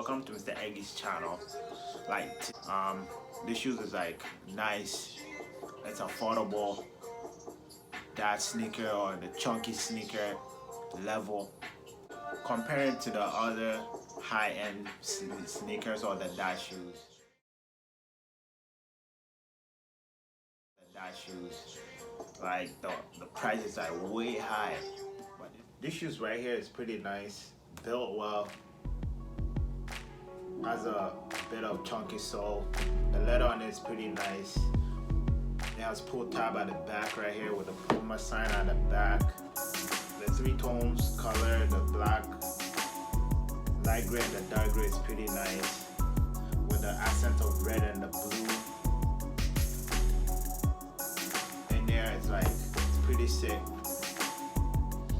Welcome to Mr. Eggy's channel. This shoes is like nice. It's affordable. That sneaker or the chunky sneaker level compared to the other high-end sneakers or the Dade shoes. Like the prices are way high. But this shoes right here is pretty nice, built well. Has a bit of chunky sole. The leather on it is pretty nice. It has pull tab at the back right here with the Puma sign at the back. The three tones color, the black, light gray and the dark gray is pretty nice with the accent of red and the blue. In there it's like, it's pretty sick.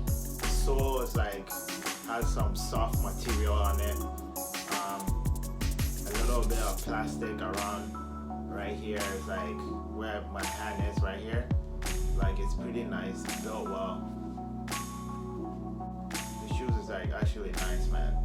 The sole is like, has some soft material on it. A little bit of plastic around right here is like where my hand is right here. Like it's pretty nice, built well. The shoes is like actually nice, man.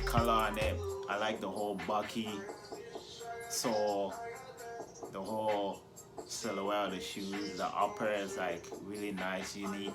Color on it, I like the whole bucky sole, the whole silhouette of the shoes. The upper is like really nice, unique.